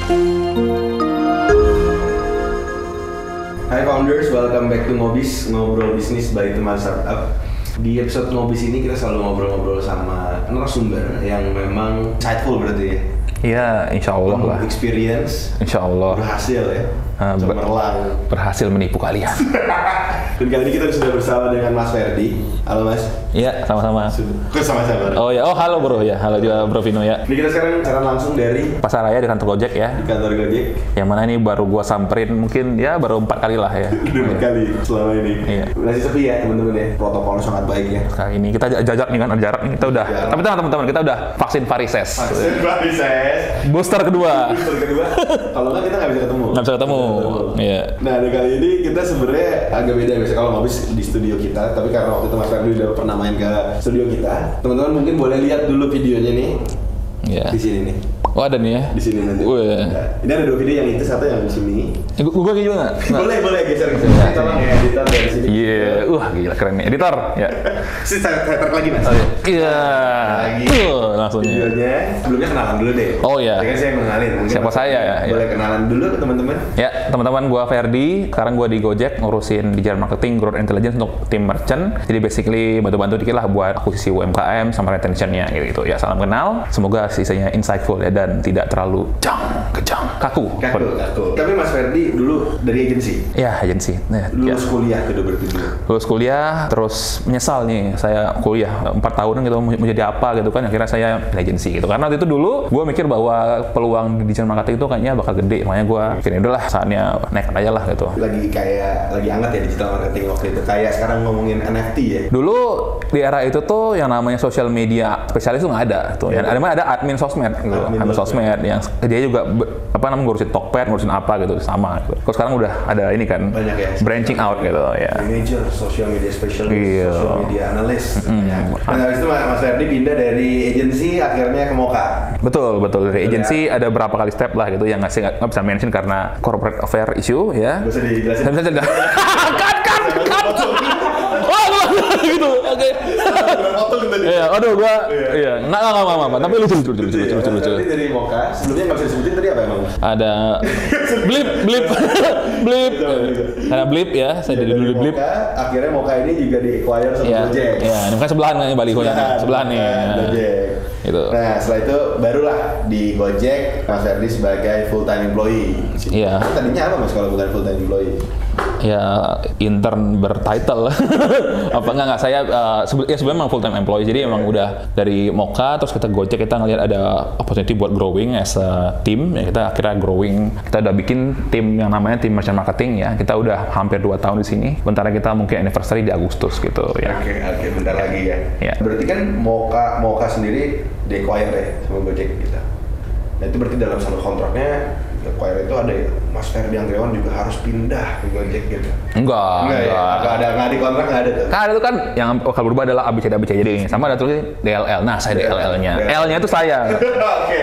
Hai founders, welcome back to Ngobis, ngobrol bisnis by teman startup. Di episode Ngobis ini kita selalu ngobrol-ngobrol sama narasumber yang memang insightful berarti ya. Iya, insya Allah lah. Experience, Insya Allah. berhasil ya, cemerlang. Berhasil menipu kalian. Dan kali ini kita sudah bersama dengan Mas Ferdi. Halo Mas. Iya, sama-sama. Sama-sama. Oh ya, halo bro ya, halo juga Bro Vino ya. Ini kita sekarang siaran langsung dari Pasar Raya di kantor Gojek ya. di kantor Gojek. Yang mana ini baru gua samperin mungkin ya baru 4 kali lah ya. Udah kali selama ini. Iya. Masih sepi ya teman-teman ya. Protokolnya sangat baik ya. Kali ini kita jarak nih kan, ada jarak nih kita udah. Jarak. Tapi tenang teman-teman, kita udah vaksin varises. Vaksin varises. Booster kedua. Booster kedua. Kalau nggak kita nggak bisa ketemu. Nggak bisa ketemu. Iya. Nah, di kali ini kita sebenarnya agak beda biasa kalau ngabis di studio kita, tapi karena waktu itu Mas Ferdi udah pernah main ke studio kita, teman-teman mungkin boleh lihat dulu videonya nih. Iya. Di sini nih. Oh ada nih ya. Di sini nanti. Wih. Nah, ini ada 2 video, yang itu satu yang di sini. Gua kayak juga nggak? Boleh geser. Tolong ya editor dari sini. Iya, gila keren nih editor. Ya. Saya tarik lagi Mas. Iya. Lagi. Langsungnya. Videonya sebelumnya kenalan dulu deh. Oh, iya. Jadi kan saya mengenalin. Mungkin Siapa Mas saya ya? Boleh kenalan dulu ke teman-teman. Ya, teman-teman, gua Ferdi. Sekarang gua di Gojek ngurusin digital marketing, growth intelligence untuk tim merchant. Jadi basically bantu-bantu dikit lah buat akuisisi UMKM sama retentionnya gitu. Ya, salam kenal. Semoga sisanya insightful ya dan tidak terlalu kaku. Tapi Mas Ferdi dulu dari agensi. Ya, agensi. Nah, ya. Lulus kuliah gitu berarti dulu. Lulus kuliah, terus menyesal nih saya kuliah 4 tahunan gitu mau jadi apa gitu kan, akhirnya saya agensi gitu. Karena waktu itu dulu gue mikir bahwa peluang di digital marketing itu kayaknya bakal gede, makanya gue pikir udahlah saatnya naik aja lah gitu. Lagi hangat ya digital marketing waktu itu, kayak sekarang ngomongin NFT ya. Dulu di era itu tuh yang namanya social media spesialis tuh nggak ada tuh. Yang ada admin sosmed gitu. Admin sosmed yang dia juga ngurusin Tokped, ngurusin apa gitu sama gitu. Terus sekarang udah ada ini kan banyak ya, branching out gitu ya. Manager, social media specialist, Iya. social media analyst. Nah, habis itu Mas Ferdi pindah dari agensi akhirnya ke Moka. Betul dari agensi ada berapa kali step lah gitu yang nggak bisa mention karena corporate affair issue ya. Bisa dijelasin. Bisa cut. Oh, gitu. Oke. Iya, aduh gua iya, enggak. Tapi lucu. Berarti dari Moka, sebelumnya nggak bisa disebutin tadi apa emang? Ada blip. Karena blip ya, saya dari dulu blip. Moka, akhirnya Moka ini juga di-acquire sama Iya. Gojek. Iya, ini kan sebelahan nih balihonya. Sebelah nih. Gojek. Gitu. Nah, setelah itu barulah di Gojek Mas Ferdi sebagai full time employee. Iya. Tadinya apa Mas kalau bukan full time employee? Ya intern bertitle apa enggak saya sebelumnya memang full time employee, jadi emang udah dari Moka terus kita Gojek kita ngelihat ada opportunity buat growing as a team ya, kita akhirnya growing, kita udah bikin tim yang namanya tim merchant marketing ya, kita udah hampir 2 tahun di sini, bentar lagi kita mungkin anniversary di Agustus gitu ya. Oke, bentar lagi ya. Ya. Berarti kan Moka sendiri di-acquire ya sama Gojek gitu. Nah itu berarti dalam satu kontraknya acquire itu ada ya, Mas Ferdi Andriawan juga harus pindah ke Gojek gitu. Enggak. Nggak di kontrak nggak ada tuh. Kan ada tuh kan yang bakal berubah adalah ABC jadi sama ada tulisnya DLL. Nah, saya DLL-nya. L-nya itu saya. Oke.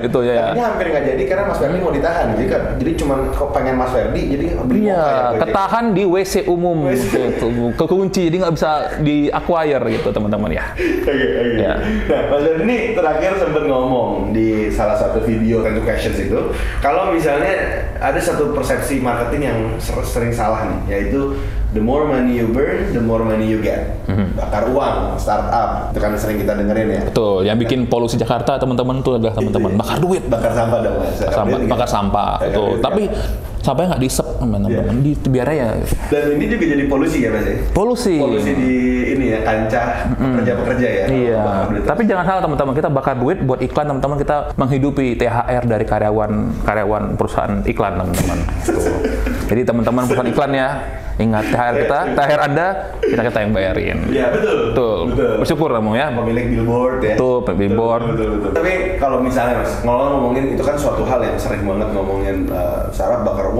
Itu ya. Ini hampir nggak jadi karena Mas Ferdi mau ditahan. Jadi cuma pengen Mas Ferdi jadi beli Iya, Moka ya, Gojek. ketahan di WC umum gitu. Kekunci jadi nggak bisa di-acquire gitu teman-teman ya. Oke. Ya. Nah, Mas Ferdi ini terakhir sempat ngomong di salah satu video Education itu, kalau misalnya ada satu persepsi marketing yang sering salah nih, yaitu the more money you burn, the more money you get. Bakar uang, startup, itu kan sering kita dengerin ya. Betul, yang bikin polusi Jakarta teman-teman tuh adalah teman-teman bakar duit, Bakar sampah dong Mas. bakar sampah, betul. Tapi sampahnya nggak diisep teman-teman, biar aja. Dan ini juga jadi polusi ya Mas ya? Polusi di ini ya, kancah pekerja-pekerja ya. Iya. Tapi jangan salah teman-teman, kita bakar duit buat iklan teman-teman, kita menghidupi THR dari karyawan perusahaan iklan teman-teman. Jadi teman-teman perusahaan iklan ya, ingat THR Anda kita yang bayarin. Iya betul. Bersyukur kamu ya. Pemilik billboard ya. Betul, billboard. Betul. Tapi kalau misalnya Mas, ngomongin itu kan suatu hal yang sering banget ngomongin startup bakar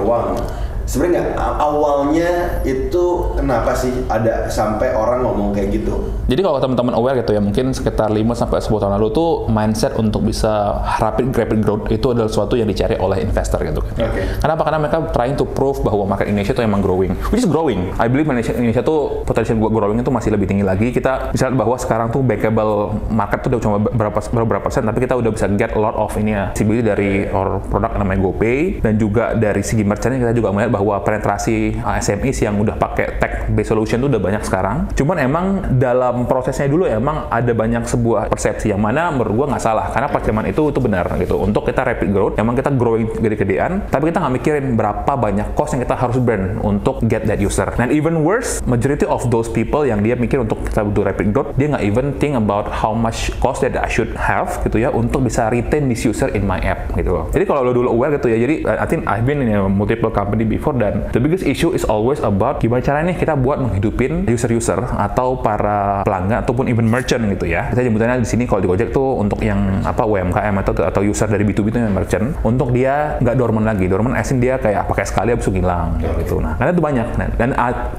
uang. sebenarnya awalnya itu kenapa sih ada sampai orang ngomong kayak gitu? Jadi kalau teman-teman aware gitu ya, mungkin sekitar 5-10 tahun lalu tuh mindset untuk bisa rapid growth itu adalah sesuatu yang dicari oleh investor gitu kan. Kenapa? Karena mereka trying to prove bahwa market Indonesia itu emang growing, which is growing. I believe Indonesia tuh potensial growing itu masih lebih tinggi lagi. Kita bisa lihat bahwa sekarang tuh bankable market tuh udah cuma berapa persen, tapi kita udah bisa get a lot of ini ya, visibility dari produk namanya GoPay, dan juga dari segi merchant kita juga melihat bahwa penetrasi SMEs yang udah pakai tech-based solution itu udah banyak sekarang. Cuman emang dalam prosesnya dulu emang ada banyak sebuah persepsi yang mana menurut gua nggak salah, karena pas zaman itu benar gitu. Untuk kita rapid growth, emang kita growing gede-gedean, tapi kita nggak mikirin berapa banyak cost yang kita harus burn untuk get that user. Dan even worse, majority of those people yang dia mikir untuk kita butuh rapid growth, dia nggak even think about how much cost that I should have gitu ya untuk bisa retain this user in my app gitu loh. Jadi kalau lo dulu aware gitu ya, jadi I think I've been in a multiple company before, dan the biggest issue is always about gimana caranya nih kita buat menghidupin user-user atau para pelanggan ataupun even merchant gitu ya. Kita jemputannya di sini kalau di Gojek tuh untuk yang UMKM atau user dari B2B itu yang merchant, untuk dia nggak dormant lagi. Dormant asin dia kayak pakai sekali habis itu hilang gitu. Nah, karena itu banyak. Dan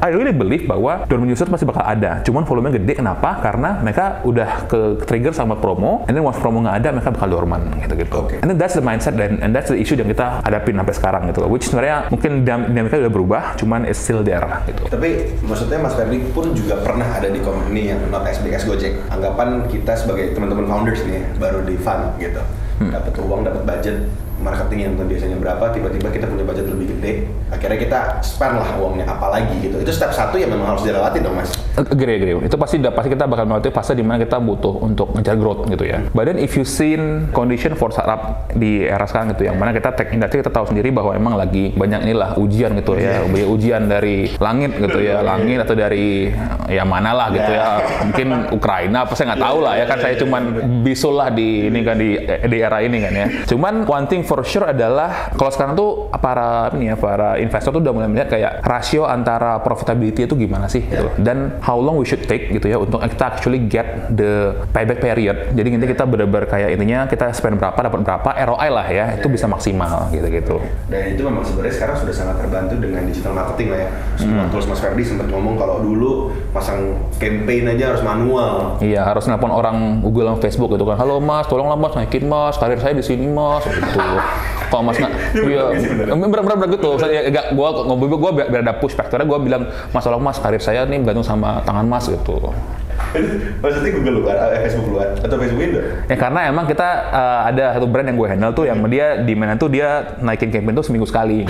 I really believe bahwa dormant user pasti bakal ada. Cuman volumenya gede, kenapa? Karena mereka udah ke trigger sama promo, and then once promo nggak ada, mereka bakal dormant gitu-gitu. And then that's the mindset and that's the issue yang kita hadapin sampai sekarang gitu. Which sebenarnya mungkin dinamika udah berubah, cuman it's still there gitu. Tapi maksudnya Mas Ferdi pun juga pernah ada di company yang not as big as Gojek. Anggapan kita sebagai teman-teman founders nih, baru di fund gitu. Dapat uang, dapat budget marketing yang biasanya berapa, tiba-tiba kita punya budget lebih gede, akhirnya kita spend lah uangnya apalagi gitu. Itu step 1 yang memang harus dilewati dong Mas. Agree. Itu pasti kita bakal melewati fase dimana kita butuh untuk ngejar growth gitu ya. But then if you seen condition for startup di era sekarang gitu, yang mana kita tech industry kita tahu sendiri bahwa emang lagi banyak inilah ujian gitu ya, ujian dari langit gitu ya, langit atau dari ya mana lah gitu ya, mungkin Ukraina apa saya nggak tahu lah ya kan, saya cuman bisul lah di ini kan di era ini kan ya. Cuman one thing for sure adalah kalau sekarang tuh para investor tuh udah mulai melihat kayak rasio antara profitability itu gimana sih gitu. Dan how long we should take gitu ya untuk kita actually get the payback period. Jadi nanti kita benar-benar kayak intinya kita spend berapa dapat berapa, ROI lah ya, itu bisa maksimal gitu. Dan itu memang sebenarnya sekarang sudah sangat terbantu dengan digital marketing lah ya. Semua tools Mas Ferdi sempat ngomong kalau dulu pasang campaign aja harus manual. Iya, harus nelpon orang Google dan Facebook gitu kan. Halo Mas, tolonglah Mas naikin Mas, karir saya di sini Mas gitu. Kalau Mas nggak, iya, bener-bener gitu. Saya gue biar ada push factor-nya, gue bilang Mas tolong Mas, karir saya nih bergantung sama tangan Mas gitu. Maksudnya Google luar, Facebook luar, atau Facebook Indo? Ya karena emang kita ada satu brand yang gue handle tuh yang dia di mana tuh dia naikin campaign tuh seminggu sekali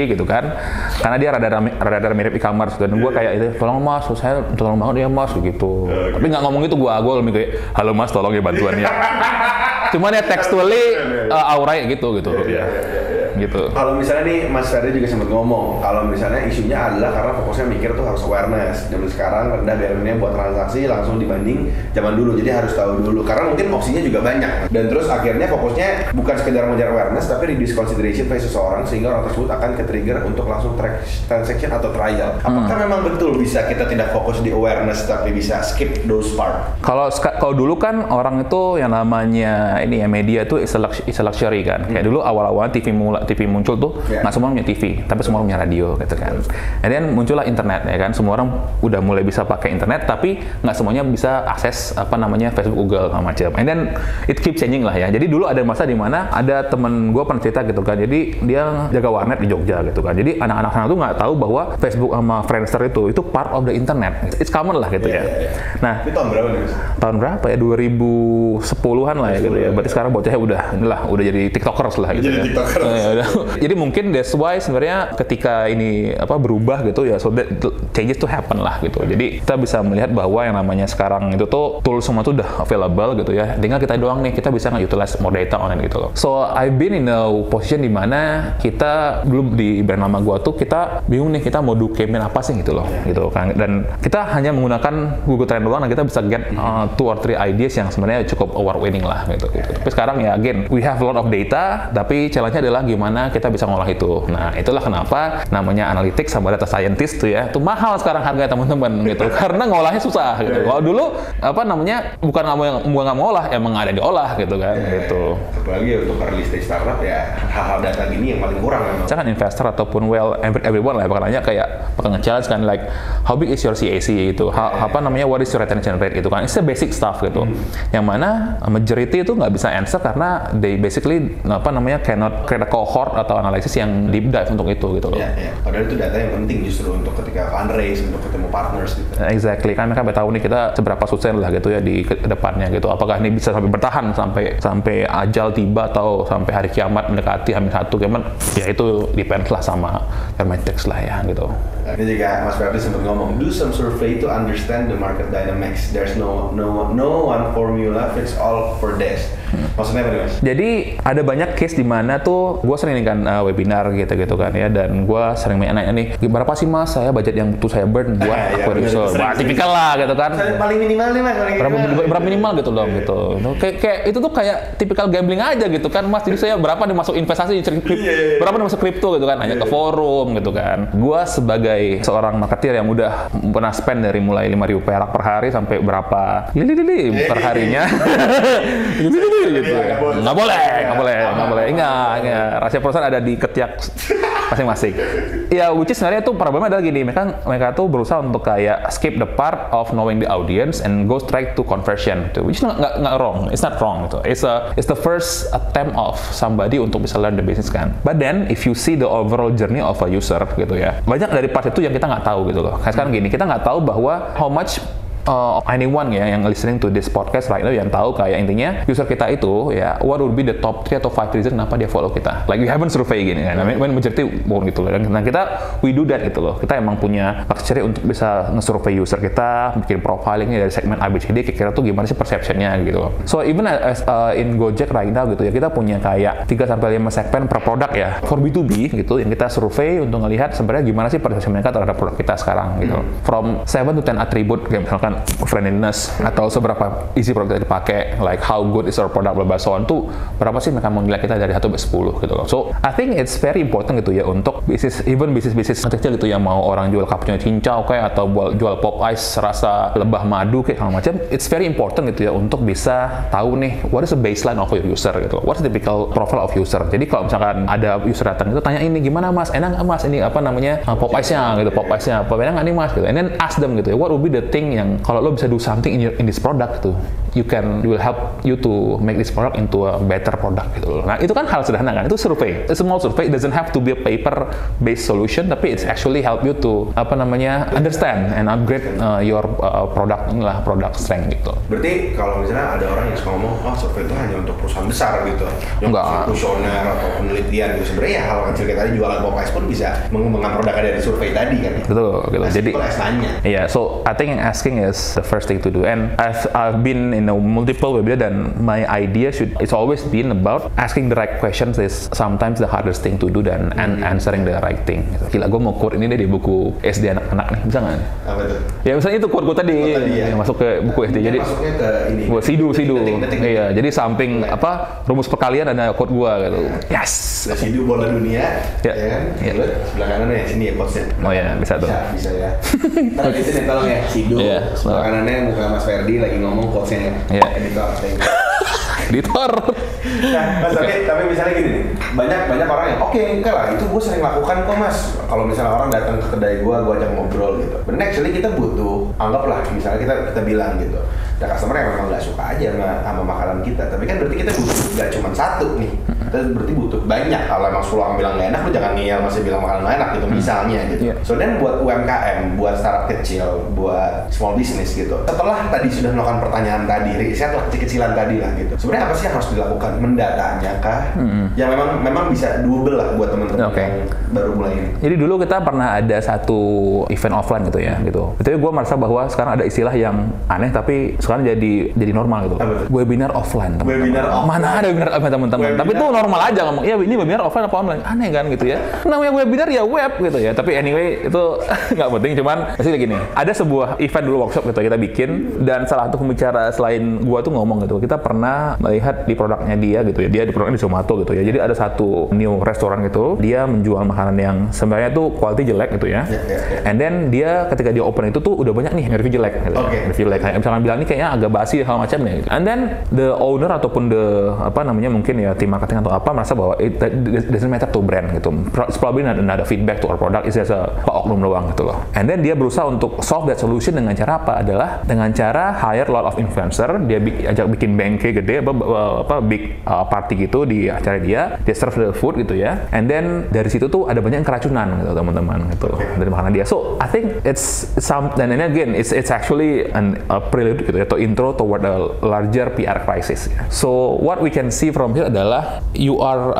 gitu kan. Karena dia rada mirip e-commerce, dan gue kayak itu, tolong Mas, saya tolong banget ya Mas gitu. Tapi nggak ngomong itu gue lebih kayak halo Mas, tolong ya bantuannya. Cuman ya textually aurai gitu. Gitu. Kalau misalnya nih Mas Ferdi juga sempat ngomong kalau misalnya isunya adalah karena fokusnya mikir tuh harus awareness. Zaman sekarang rendah BRM-nya buat transaksi langsung dibanding zaman dulu, jadi harus tahu dulu karena mungkin opsinya juga banyak. Dan terus akhirnya fokusnya bukan sekedar mengejar awareness tapi reduce consideration pada seseorang sehingga orang tersebut akan ke-trigger untuk langsung transaction atau trial. Apakah memang betul bisa kita tidak fokus di awareness tapi bisa skip those part? Kalau dulu kan orang itu yang namanya ini ya media tuh is a luxury kan. Kayak dulu awal-awal TV muncul tuh nggak semua punya TV, tapi semua punya radio gitu kan. And then muncullah internet ya kan, semua orang udah mulai bisa pakai internet, tapi nggak semuanya bisa akses Facebook, Google macam. And then it keep changing lah ya. Jadi dulu ada masa di mana ada temen gue pernah cerita gitu kan, jadi dia jaga warnet di Jogja gitu kan. Jadi anak-anak sana tuh nggak tahu bahwa Facebook sama Friendster itu part of the internet. It's common lah gitu ya. Nah, itu tahun berapa nih? Tahun berapa ya? 2010-an lah ya gitu ya. Berarti sekarang bocahnya udah jadi TikTokers lah gitu ya. Jadi mungkin that's why sebenarnya ketika ini berubah gitu ya, so that changes to happen lah gitu. Jadi kita bisa melihat bahwa yang namanya sekarang itu tuh tools semua tuh udah available gitu ya. Tinggal kita doang nih, kita bisa nge-utilize more data online gitu loh. So I've been in a position di mana kita dulu di brand lama gua tuh kita bingung nih kita mau do campaign apa sih gitu loh, gitu kan. Dan kita hanya menggunakan Google Trend doang dan kita bisa get 2 or 3 ideas yang sebenarnya cukup award winning lah gitu. Tapi sekarang ya again, we have a lot of data, tapi challenge-nya adalah gimana gimana kita bisa ngolah itu. Nah, itulah kenapa namanya analytics sama data scientist tuh ya, itu mahal sekarang harganya teman-teman gitu. Karena ngolahnya susah gitu. Kalau dulu apa namanya bukan nggak mau ngolah, emang ada diolah gitu kan gitu. Apalagi untuk early stage startup ya hal-hal data gini yang paling kurang memang. Misalkan investor ataupun everyone lah bakal nanya kayak bakal nge-challenge kan like how big is your CAC gitu. Apa namanya what is your retention rate gitu kan. It's a basic stuff gitu. Yang mana majority itu nggak bisa answer karena they basically apa namanya cannot create a cohort atau analisis yang deep dive untuk itu gitu loh. Iya. Padahal itu data yang penting justru untuk ketika fundraise, untuk ketemu partners gitu. Exactly, kan mereka tahu nih kita seberapa sukses lah gitu ya di depannya gitu. Apakah ini bisa sampai bertahan sampai ajal tiba atau sampai hari kiamat mendekati H-1 kiamat? Ya itu depends lah sama Hermetex lah ya gitu. Ini juga Mas Ferdi sempat ngomong, do some survey to understand the market dynamics. There's no one formula fits all for this. Maksudnya apa nih Mas? Jadi ada banyak case di mana tuh gue sering nih kan webinar gitu kan ya, dan gue sering nanya nih berapa sih Mas saya budget yang butuh saya burn buat acquisition. Wah, tipikal lah gitu kan. Paling minimal nih Mas. Berapa minimal gitu loh gitu. Kayak itu tuh kayak tipikal gambling aja gitu kan Mas. Jadi saya berapa nih masuk investasi berapa nih masuk kripto gitu kan, nanya ke forum gitu kan. Gue sebagai seorang marketer yang udah pernah spend dari mulai 5.000 perak per hari sampai berapa per harinya. Gitu. Nggak boleh. Enggak. Rahasia perusahaan ada di ketiak masing-masing. Ya, which is sebenarnya tuh problemnya adalah gini, mereka tuh berusaha untuk kayak skip the part of knowing the audience and go straight to conversion, gitu. Which is nggak wrong, it's not wrong gitu. It's the first attempt of somebody untuk bisa learn the business kan. But then if you see the overall journey of a user gitu ya, banyak dari part itu yang kita nggak tahu gitu loh. Kayak sekarang gini, kita nggak tahu bahwa how much anyone ya yang listening to this podcast right now yang tahu kayak intinya user kita itu ya what would be the top 3 atau 5 reason kenapa dia follow kita, like we haven't survey gini kan, majority bohong gitu loh. Dan kita we do that gitu loh, kita emang punya luxury untuk bisa nge-survey user kita, bikin profilingnya dari segmen ABCD kira-kira tuh gimana sih perceptionnya gitu loh. So even as in Gojek right now gitu ya, kita punya kayak 3-5 segmen per produk ya for B2B gitu yang kita survey untuk ngelihat sebenarnya gimana sih perception mereka terhadap produk kita sekarang gitu. From 7 to 10 attribute kayak misalkan friendliness atau seberapa easy produk kita dipakai, like how good is our product blah so on, tuh berapa sih mereka menilai kita dari 1 sampai 10 gitu loh. So I think it's very important gitu ya untuk bisnis kecil gitu yang mau orang jual cappuccino cincau kayak atau jual pop ice rasa lebah madu kayak segala macam, it's very important gitu ya untuk bisa tahu nih what is the baseline of your user gitu, what's the typical profile of user. Jadi kalau misalkan ada user datang itu tanya ini gimana Mas, enak nggak Mas ini apa namanya pop ice-nya gitu, pop ice-nya apa enak nggak nih Mas gitu, and then ask them gitu ya what would be the thing yang kalau lo bisa do something in this product tuh, it will help you to make this product into a better product gitu loh. Nah itu kan hal sederhana kan, itu survey, a small survey, it doesn't have to be a paper based solution, tapi it's actually help you to apa namanya understand and upgrade your product strength gitu. Berarti kalau misalnya ada orang yang suka ngomong, oh survei itu hanya untuk perusahaan besar gitu, yang kuesioner atau penelitian gitu, sebenarnya ya hal kecil kayak tadi jualan pop ice pun bisa mengembangkan produknya dari survei tadi kan. Betul gitu. Jadi iya, so I think asking is the first thing to do, and I've been in a multiple webinar dan my idea it's always been about asking the right questions is sometimes the hardest thing to do dan answering the right thing gitu. Gila, gue mau quote ini deh di buku SD anak-anak nih, bisa nggak? Apa itu? Ya misalnya itu quote tadi ya. Masuk ke buku SD, jadi masuknya ke ini sidu iya, jadi samping apa rumus perkalian ada quote gue gitu. Yes, sidu bola dunia ya kan, sebelah kanan ya sini ya quotesnya. Oh ya, bisa tuh, bisa ya. Ntar itu nih tolong ya sidu sebelah kanannya muka Mas Ferdi lagi ngomong quotesnya editor. Nah, Mas, tapi misalnya gini nih, banyak orang yang enggak lah, itu gue sering lakukan kok Mas. Kalau misalnya orang datang ke kedai gue ajak ngobrol gitu. But actually kita butuh, anggaplah misalnya kita bilang gitu, ada customer yang memang nggak suka aja sama makanan kita, tapi kan berarti kita butuh nggak cuma satu nih, kita berarti butuh banyak. Kalau emang 10 orang bilang nggak enak, lu jangan ngeyel masih bilang makanan nggak enak gitu misalnya gitu. So then buat UMKM, buat startup kecil, buat small business gitu, setelah tadi sudah melakukan pertanyaan tadi, riset lah kecil-kecilan tadi lah gitu, sebenarnya apa sih yang harus dilakukan? Mendatanya kah? Yang memang bisa doable lah buat teman-teman yang baru mulai ini. Jadi dulu kita pernah ada satu event offline gitu ya gitu. Tapi gue merasa bahwa sekarang ada istilah yang aneh tapi sekarang jadi normal gitu. Webinar offline teman-teman. Mana ada webinar offline teman-teman? Tapi itu normal aja ngomong, iya ini webinar offline apa online, aneh kan gitu ya. Namanya webinar ya web gitu ya. Tapi anyway itu nggak penting, cuman maksudnya gini, ada sebuah event dulu workshop gitu kita bikin, dan salah satu pembicara selain gua tuh ngomong gitu, kita pernah melihat di produknya dia gitu ya, dia di produknya di Zomato gitu ya. Jadi ada satu new restoran gitu, dia menjual makanan yang sebenarnya tuh quality jelek gitu ya. And then dia ketika dia open itu tuh udah banyak nih yang review jelek gitu. Review jelek, kayak misalkan bilang ini kayaknya agak basi hal macamnya gitu. And then the owner ataupun the apa namanya mungkin ya tim marketing atau apa merasa bahwa it doesn't matter to brand gitu. It's probably not ada feedback to our product, it's just a oknum doang gitu loh. And then dia berusaha untuk solve that solution dengan cara apa? Adalah dengan cara hire a lot of influencer, dia ajak bikin bengke gede big party gitu di acara dia serve the food gitu ya. And then dari situ tuh ada banyak yang keracunan gitu teman-teman gitu dari makanan dia. So I think it's some, and then again it's actually a prelude gitu ya, atau intro toward a larger PR crisis ya. So what we can see from here adalah you are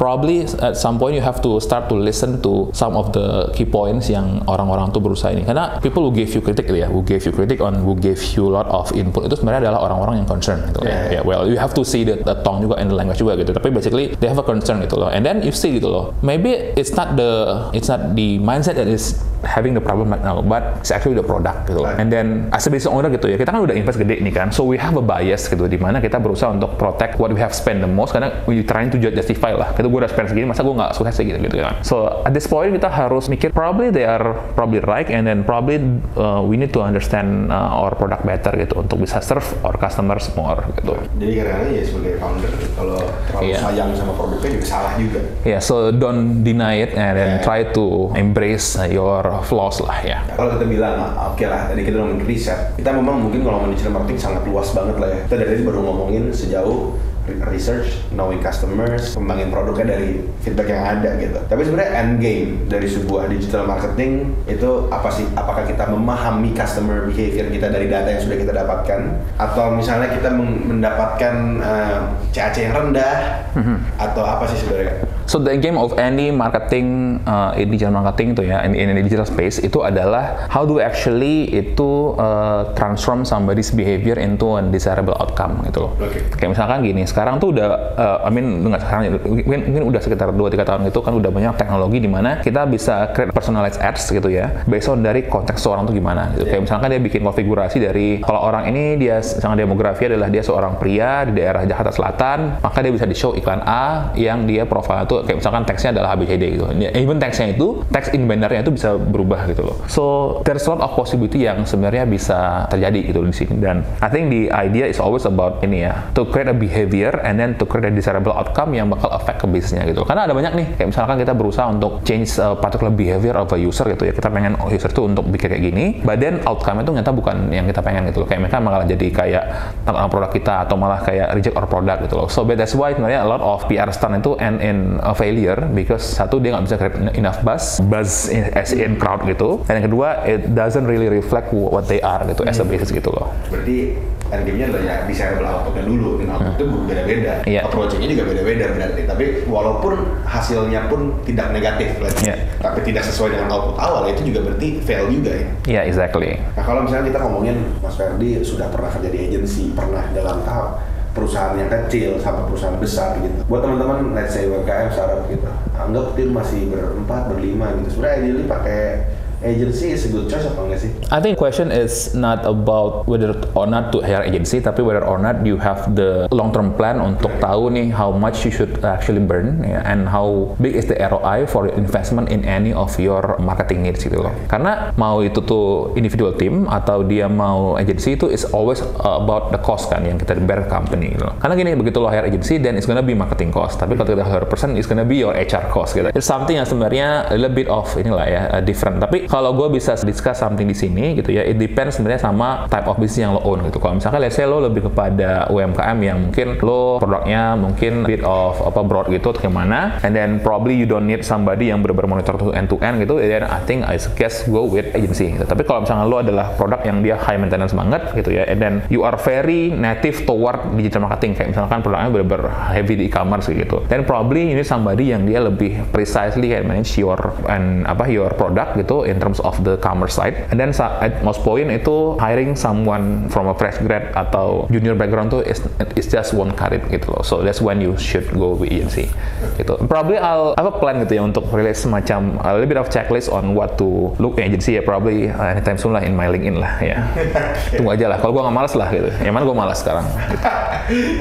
probably at some point you have to start to listen to some of the key points yang orang-orang tuh berusaha ini, karena people who gave you critic ya, who gave you a lot of input itu sebenarnya adalah orang-orang yang concern gitu ya. Well, you have to see the tone juga and the language juga gitu, tapi basically they have a concern gitu loh. And then you see gitu loh, maybe it's not the mindset that is having the problem right now, but it's actually the product gitu. And then as a business owner gitu ya, kita kan udah invest gede nih kan, so we have a bias gitu, di mana kita berusaha untuk protect what we have spent the most, karena we trying to justify lah, kita gue udah spend segini, masa gue nggak sukses gitu kan. So at this point kita harus mikir, probably they are probably right, and then probably we need to understand our product better gitu, untuk bisa serve our customers more gitu. Jadi kadang-kadang ya sebagai founder, kalau terlalu sayang sama produknya juga salah juga. So don't deny it and then try to embrace your flaws lah ya. Kalau kita bilang, oke lah, tadi kita ngomongin riset, kita memang mungkin kalau ngomongin digital marketing sangat luas banget lah ya. Kita dari tadi baru ngomongin sejauh research, knowing customers, kembangin produknya dari feedback yang ada gitu. Tapi sebenarnya end game dari sebuah digital marketing itu apa sih? Apakah kita memahami customer behavior kita dari data yang sudah kita dapatkan, atau misalnya kita mendapatkan CAC yang rendah, atau apa sih sebenarnya? So the game of any marketing in digital marketing itu ya, in digital space itu adalah how do we actually itu transform somebody's behavior into a desirable outcome gitu loh. Kayak misalkan gini, sekarang tuh udah, nggak sekarang, mungkin udah sekitar 2-3 tahun itu kan udah banyak teknologi di mana kita bisa create personalized ads gitu ya, based on dari konteks seorang tuh gimana gitu. Kayak misalkan dia bikin konfigurasi dari, kalau orang ini dia sangat demografi adalah dia seorang pria di daerah Jakarta Selatan, maka dia bisa di-show iklan A yang dia profile tuh kayak misalkan teksnya adalah ABCD gitu. Even teksnya itu, teks in bannernya itu bisa berubah gitu loh. So there's a lot of possibility yang sebenarnya bisa terjadi gitu di sini. Dan I think the idea is always about ini ya, to create a behavior and then to create a desirable outcome yang bakal affect ke bisnisnya gitu. Karena ada banyak nih, kayak misalkan kita berusaha untuk change a particular behavior of a user gitu ya. Kita pengen user itu untuk bikin kayak gini, but then outcome itu ternyata bukan yang kita pengen gitu loh. Kayak mereka malah jadi kayak tentang produk kita, atau malah kayak reject our product gitu loh. So that's why sebenarnya a lot of PR stunt itu end in a failure, because satu dia nggak bisa create enough buzz as in crowd gitu, dan yang kedua it doesn't really reflect what they are gitu as a business gitu loh. Berarti endgame-nya adalah ya desirable output-nya dulu, dan output itu beda-beda, approach-nya juga beda-beda berarti. Tapi walaupun hasilnya pun tidak negatif berarti, tapi tidak sesuai dengan output awal, itu juga berarti fail juga ya. Exactly. Nah kalau misalnya kita ngomongin, Mas Ferdi sudah pernah kerja di agency, pernah dalam tahap perusahaan yang kecil sampai perusahaan besar gitu. Buat teman-teman, let's say UMKM startup gitu, anggap tim masih berempat, berlima gitu. Sebenarnya ideally pakai agency is a good choice apa enggak sih? I think question is not about whether or not to hire agency, tapi whether or not you have the long-term plan untuk tahu nih how much you should actually burn ya, and how big is the ROI for investment in any of your marketing needs gitu loh. Karena mau itu tuh individual team atau dia mau agency, itu is always about the cost kan yang kita bear company gitu loh. Karena gini, begitu lo hire agency then it's gonna be marketing cost, tapi kalau kita hire person it's gonna be your HR cost gitu. It's something yang sebenarnya a little bit of inilah ya, different. Tapi kalau gue bisa discuss something di sini gitu ya, it depends sebenarnya sama type of business yang lo own gitu. Kalau misalkan let's say lo lebih kepada UMKM yang mungkin lo produknya mungkin bit of broad gitu atau gimana, and then probably you don't need somebody yang benar-benar monitor to end gitu, then I think I suggest go with agency gitu. Tapi kalau misalkan lo adalah produk yang dia high maintenance banget gitu ya, and then you are very native toward digital marketing, kayak misalkan produknya benar-benar heavy di e-commerce gitu, then probably ini somebody yang dia lebih precisely manage your product gitu in in terms of the commerce side. And then at most point itu hiring someone from a fresh grad atau junior background tuh is just won't cut it gitu loh. So that's when you should go with agency gitu. Probably I'll have a plan gitu ya untuk release semacam a little bit of checklist on what to look agency ya, probably anytime soon lah in my LinkedIn lah ya. Tunggu aja lah. Kalau gua nggak malas lah gitu. Yang mana gua malas sekarang. Gitu.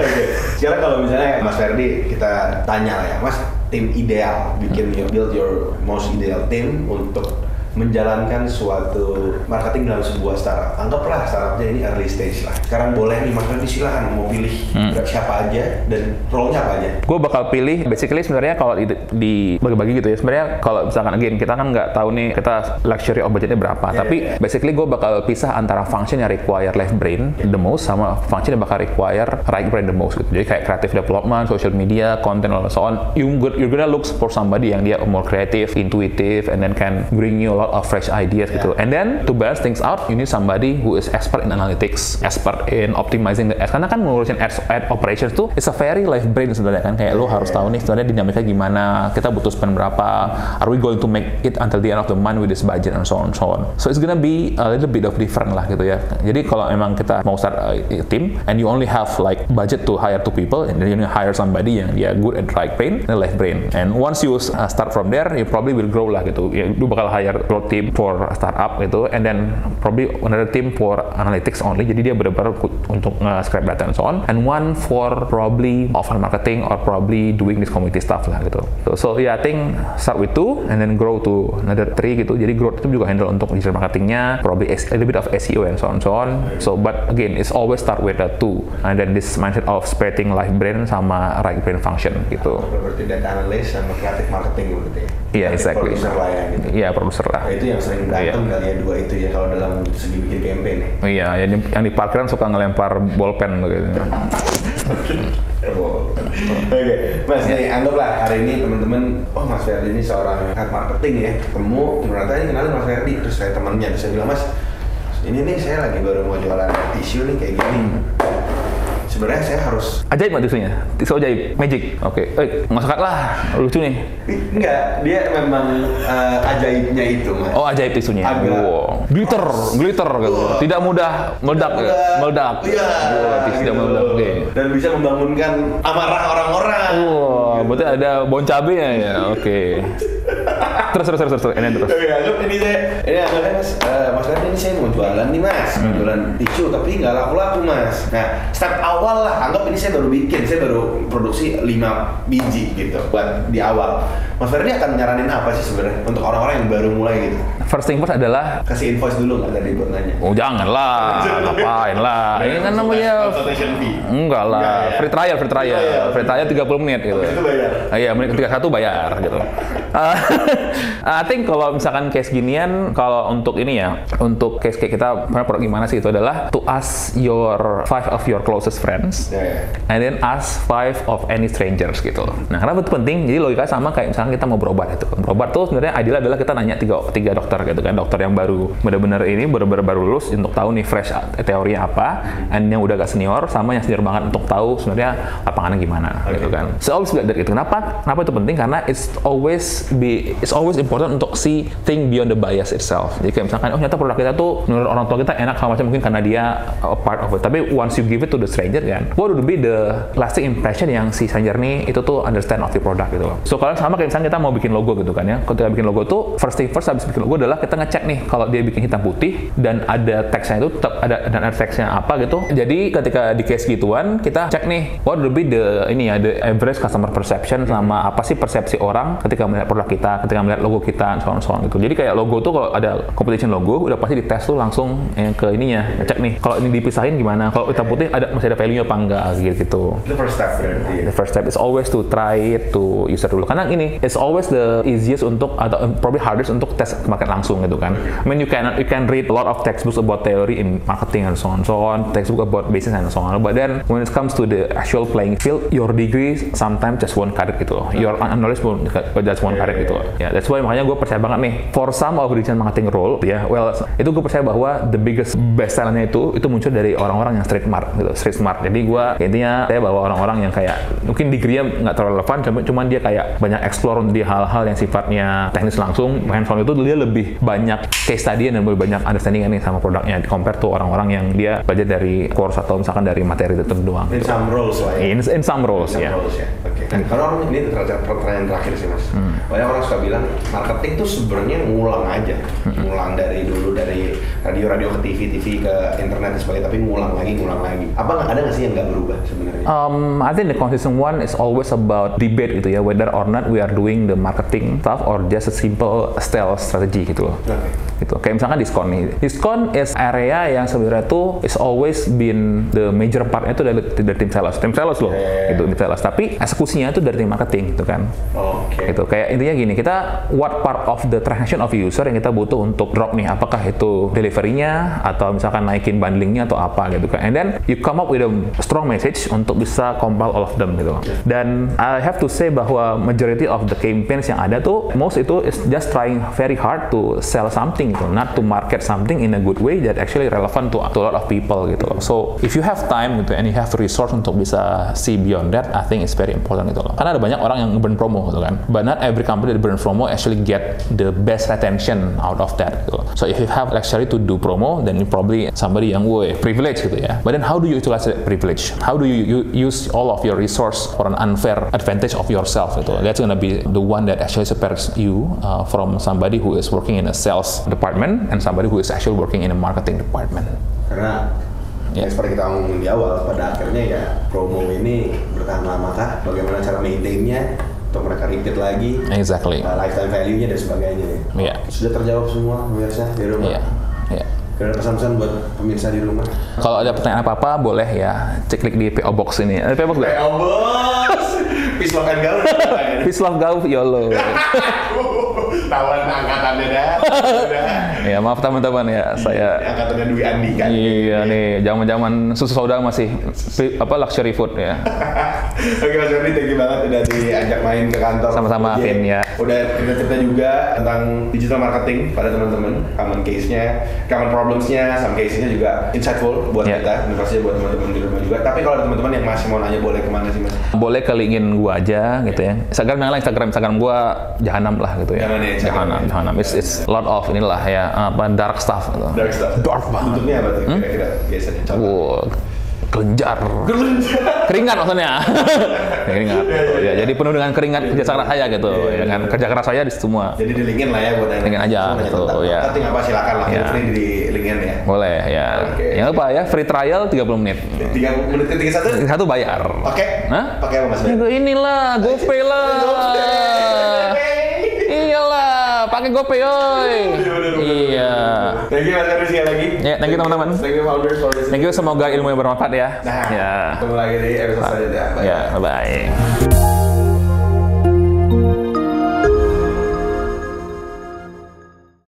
Oke. Sekarang kalau misalnya Mas Ferdi kita tanya lah ya, Mas, tim ideal, build your most ideal team untuk menjalankan suatu marketing dalam sebuah startup. Anggaplah startupnya ini early stage lah. Sekarang boleh nih Mas Ferdi silakan mau pilih siapa aja dan role-nya apa aja. Gue bakal pilih basically sebenarnya kalau di bagi-bagi gitu ya. Sebenarnya kalau misalkan again kita kan nggak tahu nih kita luxury of budgetnya berapa. Tapi basically gue bakal pisah antara function yang require left brain the most sama function yang bakal require right brain the most gitu. Jadi kayak creative development, social media, content and so on. You're gonna look for somebody yang dia more creative, intuitive, and then can bring you a lot of fresh ideas gitu. And then to balance things out, you need somebody who is expert in analytics, expert in optimizing the ads. Karena kan ngurusin ad operations tuh it's a very live brain sebenarnya kan. Kayak lo harus tahu nih sebenarnya dinamika gimana, kita butuh spend berapa, are we going to make it until the end of the month with this budget and so on and so on. So it's gonna be a little bit of different lah gitu ya. Jadi kalau emang kita mau start a team and you only have like budget to hire 2 people and then you hire somebody yang dia good at right brain and left brain. And once you start from there, you probably will grow lah gitu. Ya, lu bakal hire team for startup gitu, and then probably another team for analytics only. Jadi dia benar-benar untuk scrape data and so on, and one for probably offline marketing or probably doing this community stuff lah gitu. So yeah, I think start with 2 and then grow to another 3 gitu. Jadi growth itu juga handle untuk digital marketingnya, probably a little bit of SEO and so on so on. So but again, it's always start with the 2 and then this mindset of spreading left brain sama right brain function gitu. Berarti data analyst sama creative marketing gitu ya. Iya, exactly. Produser lah ya gitu. Iya, produser lah. Nah, itu yang sering berantem kali ya, 2 itu ya kalau dalam segi bikin campaign ya. Iya, yang di parkiran suka ngelempar bolpen gitu. Oke, Mas, nih anggaplah hari ini teman-teman, oh Mas Ferdi ini seorang head marketing ya, ketemu ternyata ini kenalin Mas Ferdi, terus saya temannya, terus saya bilang, Mas, ini nih saya lagi baru mau jualan tisu nih kayak gini. Sebenarnya saya harus ajaib nggak tisunya? Tisu ajaib, magic. Oke, nggak sekat lah, lucu nih. Enggak, dia memang ajaibnya itu, Mas. Oh, ajaib tisunya. Wow. Glitter gitu. Tidak mudah meledak. Iya. Tisu tidak meledak. Oke. Dan bisa membangunkan amarah orang-orang. Wow, berarti ada bon cabenya ya. Oke. Terus. Ini terus. Oke, anggap ini anggapnya Mas Ferdi ini saya mau jualan nih Mas, mau jualan tisu tapi nggak laku-laku Mas. Nah, step awal lah, anggap ini saya baru produksi 5 biji gitu buat di awal. Mas Ferdi akan nyaranin apa sih sebenarnya untuk orang-orang yang baru mulai gitu? First thing first adalah kasih invoice dulu nggak tadi buat nanya? Oh janganlah, ngapain lah? Ini kan namanya enggak lah, free trial, free trial 30 menit gitu. Itu bayar. Iya, menit 31 bayar gitu. I think kalau misalkan case ginian, kalau untuk ini ya, untuk case kayak kita produk gimana sih, itu adalah to ask your 5 of your closest friends, and then ask 5 of any strangers gitu. Nah, kenapa itu penting? Jadi logika sama kayak misalkan kita mau berobat gitu. Berobat tuh sebenarnya ideal adalah kita nanya tiga dokter gitu kan, dokter yang baru benar-benar baru lulus untuk tahu nih fresh teorinya apa, and yang udah agak senior sama yang senior banget untuk tahu sebenarnya lapangannya gimana gitu kan. So always like that gitu. Kenapa itu penting? Karena it's always important untuk see thing beyond the bias itself. Jadi kayak misalkan, oh ternyata produk kita tuh menurut orang tua kita enak sama macam, mungkin karena dia a part of it. Tapi once you give it to the stranger kan, what would be the lasting impression yang si stranger nih itu tuh understand of the product gitu loh. So kalau sama kayak misalnya kita mau bikin logo gitu kan ya, ketika bikin logo tuh first habis bikin logo adalah kita ngecek nih kalau dia bikin hitam putih dan ada teksnya itu tetap ada teksnya apa gitu. Jadi ketika di case gituan kita cek nih what would be the average customer perception sama apa sih persepsi orang ketika melihat produk kita, ketika melihat logo kita, so on gitu. Jadi kayak logo tuh kalau ada competition logo udah pasti dites tuh langsung ke ininya, cek nih kalau ini dipisahin gimana, kalau hitam putih masih ada value-nya apa enggak gitu. The first step berarti. The first step is always to try it to user dulu. Karena ini it's always the easiest untuk atau probably hardest untuk tes market langsung gitu kan. I mean you can read a lot of textbooks about theory in marketing and so on, textbook about business and so on. But then when it comes to the actual playing field, your degree sometimes just won't cut it karet gitu loh. Your knowledge won't just one karet gitu loh. Ya, that's why makanya gue percaya banget nih, for some of digital marketing role, ya, well, itu gue percaya bahwa the biggest best talentnya itu muncul dari orang-orang yang street smart gitu, street smart. Jadi gue intinya saya bahwa orang-orang yang kayak mungkin degree-nya nggak terlalu relevan, cuman dia kayak banyak explore di hal-hal yang sifatnya teknis langsung. Hands-on itu dia lebih banyak case study dan lebih banyak understanding nih sama produknya compare to orang-orang yang dia belajar dari course atau misalkan dari materi tertentu doang. In some roles lah ya. In some roles ya. Oke. Karena orang ini pertanyaan terakhir sih mas. Banyak orang suka bilang marketing tuh sebenarnya ngulang aja, ngulang dari dulu dari radio ke TV ke internet dan sebagainya, tapi ngulang lagi. Apa ada nggak sih yang nggak berubah sebenarnya? I think the consistent one is always about debate gitu ya, whether or not we are doing the marketing stuff or just a simple sales strategy gitu loh. Gitu. Kayak misalkan diskon nih. Diskon is area yang sebenarnya tuh is always been the major partnya itu dari tim sales. Tim sales loh. Itu tim sales. Tapi eksekusinya itu dari tim marketing gitu kan. Gitu. Kayak intinya gini, kita what part of the transaction of user yang kita butuh untuk drop nih, apakah itu delivery-nya atau misalkan naikin bundlingnya atau apa gitu kan. And then you come up with a strong message untuk bisa compile all of them gitu. Dan I have to say bahwa majority of the campaigns yang ada tuh most itu is just trying very hard to sell something gitu, not to market something in a good way that actually relevant to a lot of people gitu loh. So if you have time gitu and you have resource untuk bisa see beyond that, I think it's very important gitu loh. Karena ada banyak orang yang burn promo gitu kan. But not every company that burn promo actually get the best retention out of that gitu loh. So if you have luxury to do promo, then you probably somebody yang privilege gitu ya. But then how do you utilize that privilege? How do you use all of your resource for an unfair advantage of yourself gitu. That's gonna be the one that actually separates you from somebody who is working in a sales department and somebody who is actually working in a marketing department. Karena seperti kita ngomongin di awal, pada akhirnya ya promo ini bertahan lama kah? Bagaimana cara maintainnya untuk mereka repeat lagi? Exactly. Lifetime value-nya dan sebagainya. Yeah. Sudah terjawab semua pemirsa di rumah. Yeah. Ada pesan-pesan buat pemirsa di rumah? Kalau ada pertanyaan apa-apa boleh ya klik di PO Box ini. PO Box nggak? PO Box. Peace love and gaul. Peace love gaul YOLO. Tawan angkatannya dah. Ya maaf teman-teman ya, saya angkatannya Dwi Andi kan. Iya nih, zaman-zaman susu soda masih luxury food ya. Oke Mas Ferdi, thank you banget udah diajak main ke kantor. Sama-sama Vin ya. Udah cerita juga tentang digital marketing pada teman-teman, common case-nya, common problems-nya, some case-nya juga insightful buat kita, dan pastinya buat teman-teman di rumah juga. Tapi kalau ada teman-teman yang masih mau nanya, boleh kemana sih Mas? Boleh ke linkin gua aja gitu ya. Instagram gua jahanam lah gitu ya. Jahanam. It's a lot of inilah ya, dark stuff gitu. Dark banget. Bentuknya apa tuh kira-kira biasanya? Kelenjar. Keringat maksudnya. Keringat. Ya, jadi penuh dengan keringat kerja keras saya gitu. Ya kan, kerja keras saya di semua. Jadi di linkin lah ya buat linkin aja gitu ya. Nanti apa silakan lah free di linkin ya. Boleh ya. Yang apa ya? Free trial 30 menit. 30 menit ke 31? 31 bayar. Oke. Hah? Pakai apa Mas? Inilah GoPay lah. Iyalah, pakai GoPay oi. Iya. Thank you Mas Ferdi sekali lagi. Ya, thank you teman-teman. Thank you founders for listening. Thank you, semoga ilmu yang bermanfaat ya. Nah, ya. ketemu lagi di episode selanjutnya. Ya, bye.